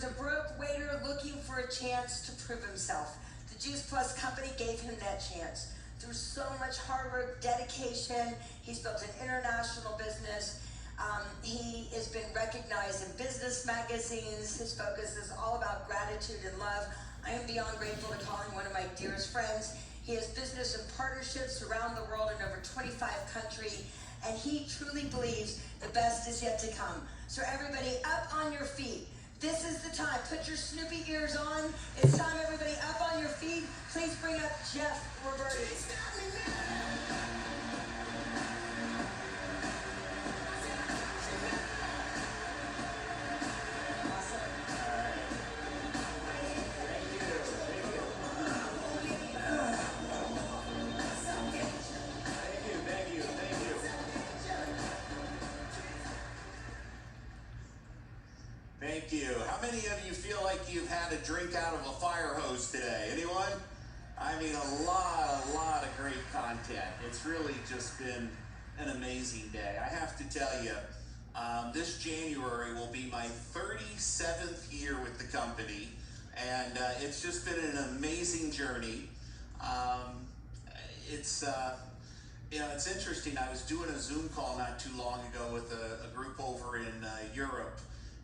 a broke waiter looking for a chance to prove himself. The Juice Plus company gave him that chance. Through so much hard work, dedication, he's built an international business. He has been recognized in business magazines. His focus is all about gratitude and love. I am beyond grateful to call him one of my dearest friends. He has business and partnerships around the world in over 25 countries, and he truly believes the best is yet to come. So everybody up on your feet. This is the time. Put your Snoopy ears on. It's time, everybody, up on your feet. Please bring up Jeff Roberti. Thank you. How many of you feel like you've had a drink out of a fire hose today? Anyone? I mean, a lot of great content. It's really just been an amazing day. I have to tell you, this January will be my 37th year with the company, and it's just been an amazing journey. It's interesting. I was doing a Zoom call not too long ago with a group over in Europe.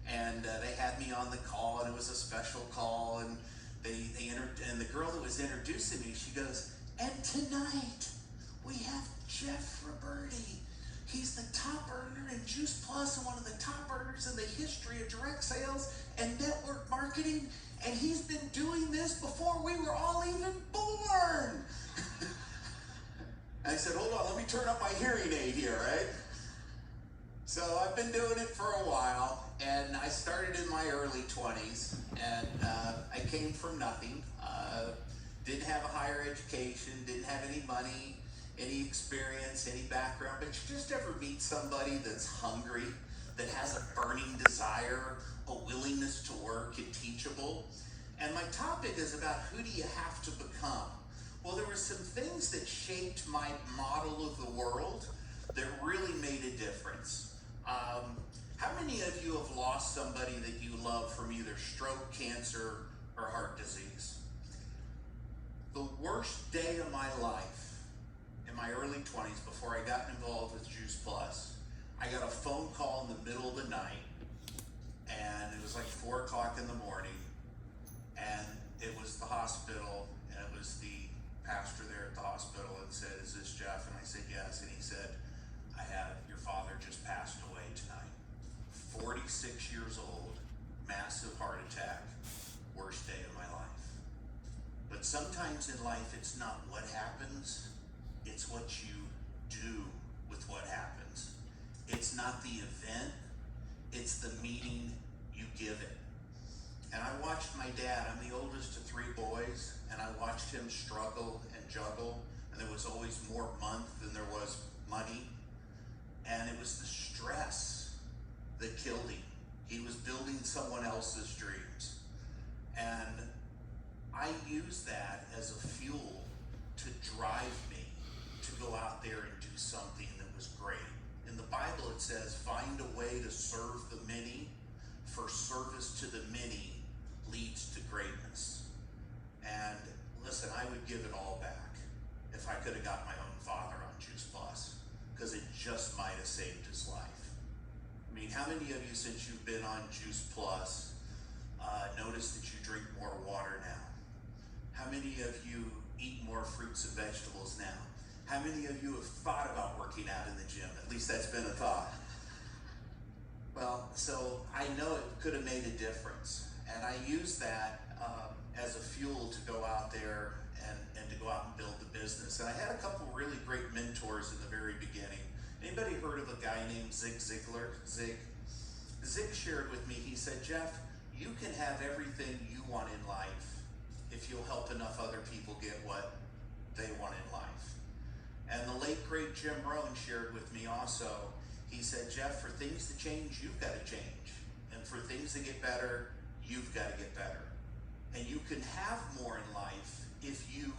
And they had me on the call, and it was a special call, and and the girl that was introducing me, she goes, and tonight we have Jeff Roberti. He's the top earner in Juice Plus and one of the top earners in the history of direct sales and network marketing, and he's been doing this before we were all even born. I said, hold on, let me turn up my hearing aid here, right? So I've been doing it for a while, and I started in my early 20s, and I came from nothing. Didn't have a higher education, didn't have any money, any experience, any background, but you just ever meet somebody that's hungry, that has a burning desire, a willingness to work, and teachable. And my topic is about who do you have to become? Well, there were some things that shaped my model of the world that really made a difference. How many of you have lost somebody that you love from either stroke, cancer, or heart disease? The worst day of my life, in my early 20s, before I got involved with Juice Plus, I got a phone call in the middle of the night, and it was like 4 o'clock in the morning, and it was the hospital, and it was the pastor there at the hospital, and said, is this Jeff? And I said, yes. And he said, your father just passed away tonight. 46 years old, massive heart attack, worst day of my life. But sometimes in life, it's not what happens, it's what you do with what happens. It's not the event, it's the meaning you give it. And I watched my dad, I'm the oldest of 3 boys, and I watched him struggle and juggle, and there was always more month than there was money. And it was the stress that killed him. He was building someone else's dreams. And I used that as a fuel to drive me to go out there and do something that was great. In the Bible it says, find a way to serve the many, for service to the many leads to greatness. And listen, I would give it all back if I could have got my own father on Juice Plus, because it just might have saved his life. I mean, how many of you, since you've been on Juice Plus, notice that you drink more water now? How many of you eat more fruits and vegetables now? How many of you have thought about working out in the gym? At least that's been a thought. Well, so I know it could have made a difference. And I used that as a fuel to go out there and to go out and build the business. And I had a couple really great mentors in the very beginning. Anybody heard of a guy named Zig Ziglar? Zig shared with me, he said, Jeff, you can have everything you want in life if you'll help enough other people get what they want in life. And the late, great Jim Rohn shared with me also, he said, Jeff, for things to change, you've got to change. And for things to get better, you've got to get better. And you can have more in life if you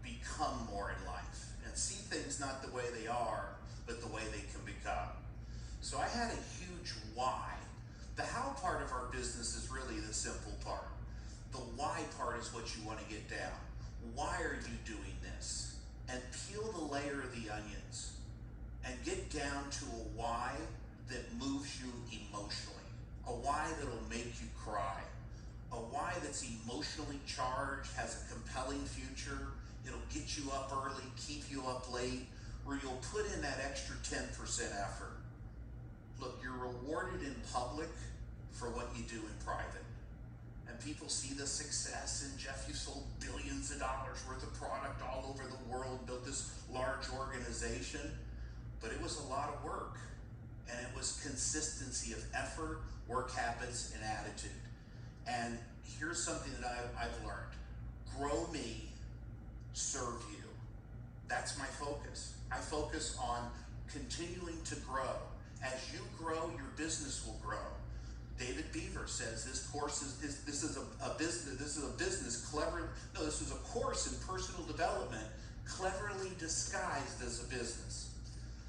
become more in life and see things not the way they are, but the way they can become. So I had a huge why. The how how part of our business is really the simple part. The why part is what you want to get down. Why are you doing this? And peel the layer of the onions and get down to a why that moves you emotionally. A why that'll make you cry. A why that's emotionally charged, has a compelling future. It'll get you up early, keep you up late, where you'll put in that extra 10% effort. Look, you're rewarded in public for what you do in private. And people see the success, and Jeff, you sold billions of dollars worth of product all over the world, built this large organization, but it was a lot of work. And it was consistency of effort, work habits, and attitude. And here's something that I've learned. Grow me, serve you. That's my focus. I focus on continuing to grow. As you grow, your business will grow. David Beaver says this course this is a course in personal development, cleverly disguised as a business.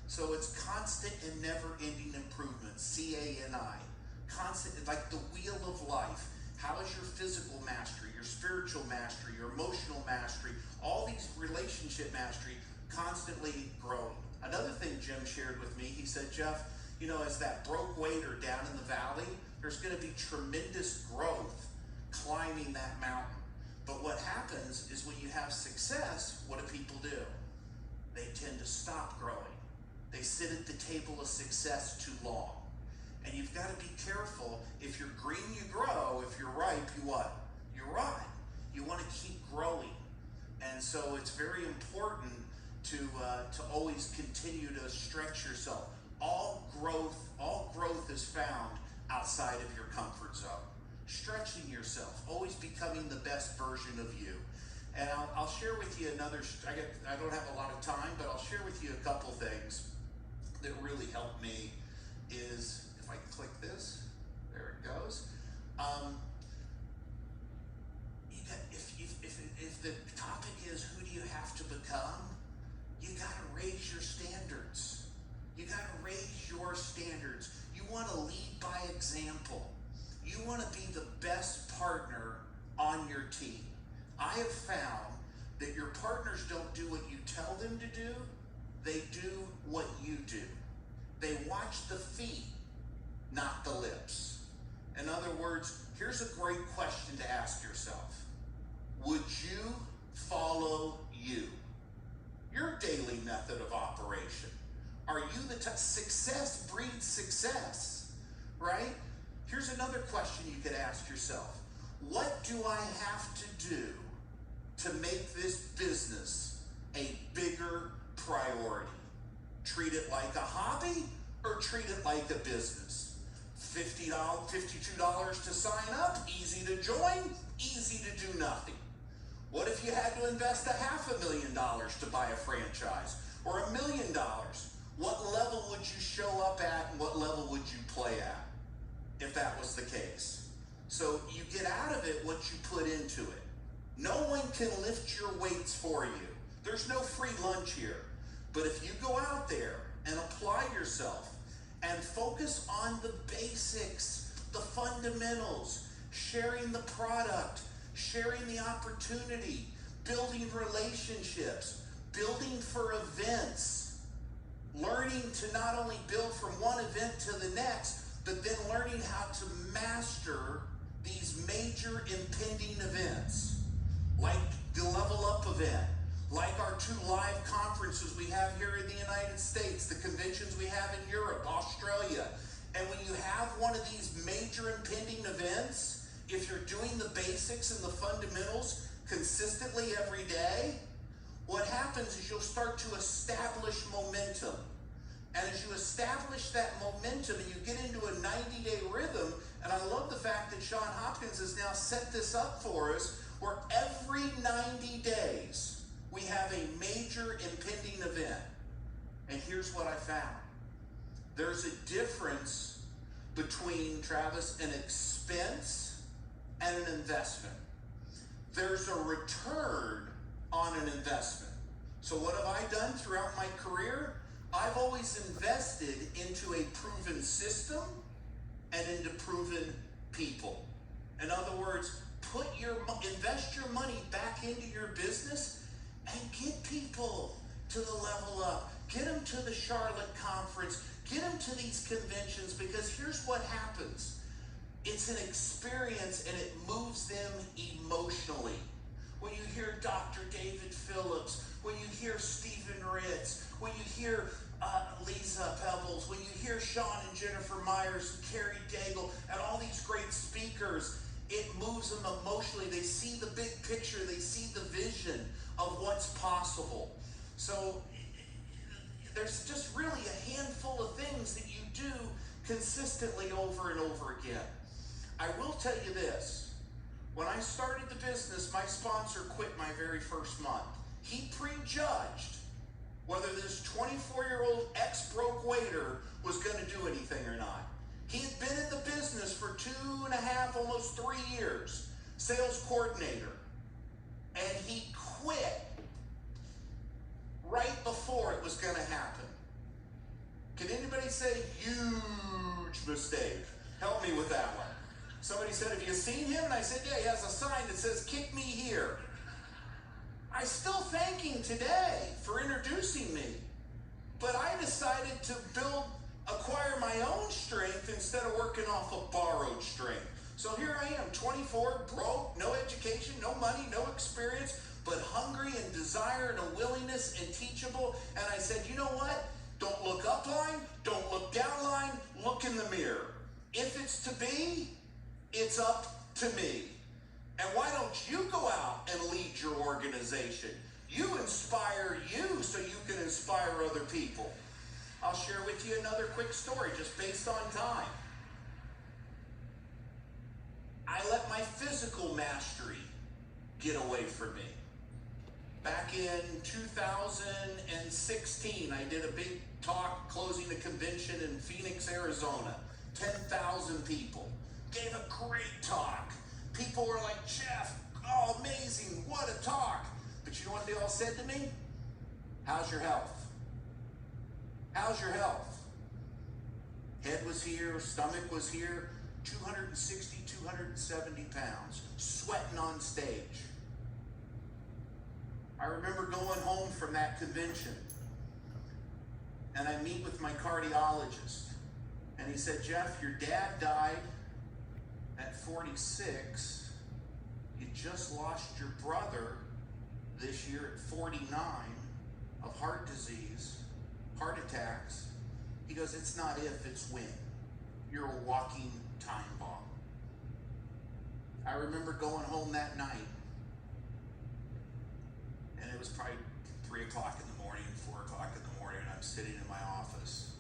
So it's constant and never-ending improvement, CANI. Constant, like the wheel of life. How is your physical mastery, your spiritual mastery, your emotional mastery, all these relationship mastery constantly growing? Another thing Jim shared with me, he said, Jeff, you know, as that broke waiter down in the valley, there's going to be tremendous growth climbing that mountain. But what happens is when you have success, what do people do? They tend to stop growing. They sit at the table of success too long. And you've got to be careful. If you're green, you grow. If you're ripe, you what? You rot. You want to keep growing. And so it's very important to always continue to stretch yourself. All growth is found outside of your comfort zone. Stretching yourself, always becoming the best version of you. And I'll share with you another, I don't have a lot of time, but I'll share with you a couple things that really helped me. Is, if I can click this, there it goes. If the topic is who do you have to become, you got to raise your standards. You got to raise your standards. You want to lead by example. You want to be the best partner on your team. I have found that your partners don't do what you tell them to do. They do what you do. They watch the feet, not the lips. In other words, here's a great question to ask yourself. Would you follow you? Your daily method of operation. Are you the success breeds success, right? Here's another question you could ask yourself. What do I have to do to make this business a bigger priority? Treat it like a hobby or treat it like a business? $52 to sign up, easy to join, easy to do nothing. What if you had to invest $500,000 to buy a franchise or $1 million? What level would you show up at and what level would you play at if that was the case? So you get out of it what you put into it. No one can lift your weights for you. There's no free lunch here. But if you go out there and apply yourself and focus on the basics, the fundamentals, sharing the product, sharing the opportunity, building relationships, building for events, learning to not only build from one event to the next, but then learning how to master these major impending events, like the LevelUp event, like our 2 live conferences we have here in the United States, the conventions we have in Europe, Australia. And when you have one of these major impending events, if you're doing the basics and the fundamentals consistently every day, what happens is you'll start to establish momentum. And as you establish that momentum and you get into a 90-day rhythm, and I love the fact that Sean Hopkins has now set this up for us, where every 90 days we have a major impending event. And here's what I found. There's a difference between, Travis, an expense and an investment. There's a return on an investment. So what have I done throughout my career? I've always invested into a proven system and into proven people. In other words, invest your money back into your business and get people to the Level Up. Get them to the Charlotte conference. Get them to these conventions, because here's what happens. It's an experience and it moves them emotionally. When you hear Dr. David Phillips, when you hear Stephen Ritz, when you hear Lisa Pebbles, when you hear Sean and Jennifer Myers and Carrie Daigle and all these great speakers, it moves them emotionally. They see the big picture. They see the vision of what's possible. So there's just really a handful of things that you do consistently over and over again. I will tell you this. When I started the business, my sponsor quit my very first month. He prejudged whether this 24-year-old ex-broke waiter was going to do anything or not. He had been in the business for 2.5, almost 3 years, sales coordinator, and he quit right before it was going to happen. Can anybody say huge mistake? Help me with that one. Somebody said, have you seen him? And I said, yeah, he has a sign that says, kick me here. I still thank him today for introducing me. But I decided to acquire my own strength instead of working off of borrowed strength. So here I am, 24, broke, no education, no money, no experience, but hungry and desire and a willingness and teachable. And I said, you know what? Don't look up line, don't look down line, look in the mirror. If it's to be, it's up to me. And why don't you go out and lead your organization? You inspire you so you can inspire other people. I'll share with you another quick story just based on time. I let my physical mastery get away from me. Back in 2016, I did a big talk closing a convention in Phoenix, Arizona. 10,000 people. Gave a great talk. People were like, Jeff, oh, amazing, what a talk. But you know what they all said to me? How's your health? How's your health? Head was here, stomach was here, 260, 270 pounds, sweating on stage. I remember going home from that convention, and I meet with my cardiologist, and he said, Jeff, your dad died at 46. You just lost your brother this year at 49 of heart disease, heart attacks. He goes, it's not if, it's when. You're a walking time bomb. I remember going home that night, and it was probably 3 o'clock in the morning, 4 o'clock in the morning, and I'm sitting in my office,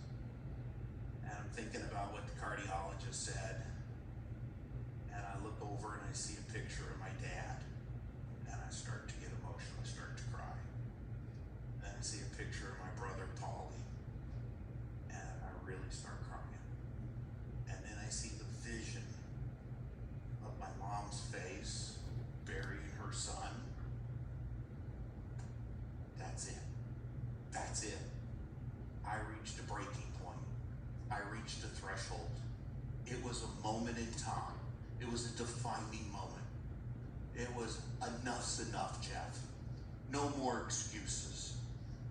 and I'm thinking about what the cardiologist said, and I look over and I see a picture of my dad, and I start to get emotional, I start to cry. Then I see a picture of my brother, Paulie, and I really start crying. And then I see the vision of my mom's face burying her son. That's it. That's it. I reached a breaking point. I reached a threshold. It was a moment in time. It was a defining moment. It was enough's enough, Jeff. No more excuses.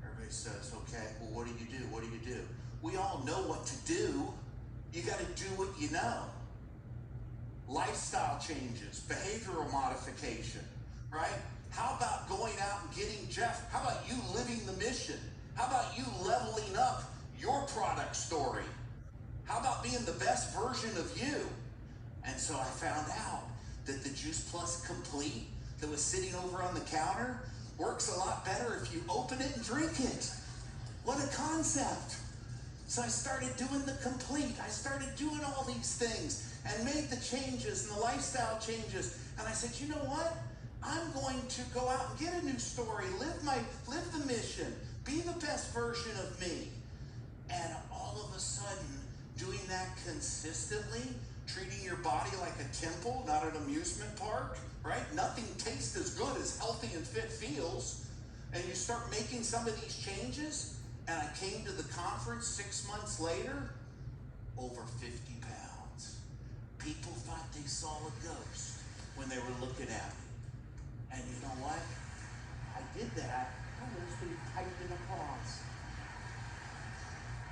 Everybody says, okay, well, what do you do? What do you do? We all know what to do. You got to do what you know. Lifestyle changes, behavioral modification, right? How about going out and getting Jeff? How about you living the mission? How about you leveling up your product story? How about being the best version of you? And so I found out that the Juice Plus Complete that was sitting over on the counter works a lot better if you open it and drink it. What a concept. So I started doing the Complete. I started doing all these things and made the changes and the lifestyle changes. And I said, you know what? I'm going to go out and get a new story, live the mission, be the best version of me. And all of a sudden, doing that consistently, treating your body like a temple, not an amusement park, right? Nothing tastes as good as healthy and fit feels. And you start making some of these changes, and I came to the conference 6 months later, over 50 pounds. saw a ghost when they were looking at me. And you know what? I did that. Oh, there's been typed in applause.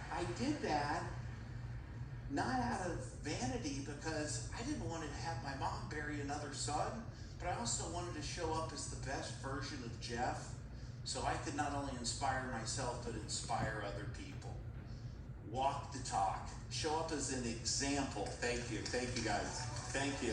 I did that not out of vanity, because I didn't want to have my mom bury another son, but I also wanted to show up as the best version of Jeff, so I could not only inspire myself, but inspire other people. Walk the talk. Show up as an example. Thank you. Thank you, guys. Thank you.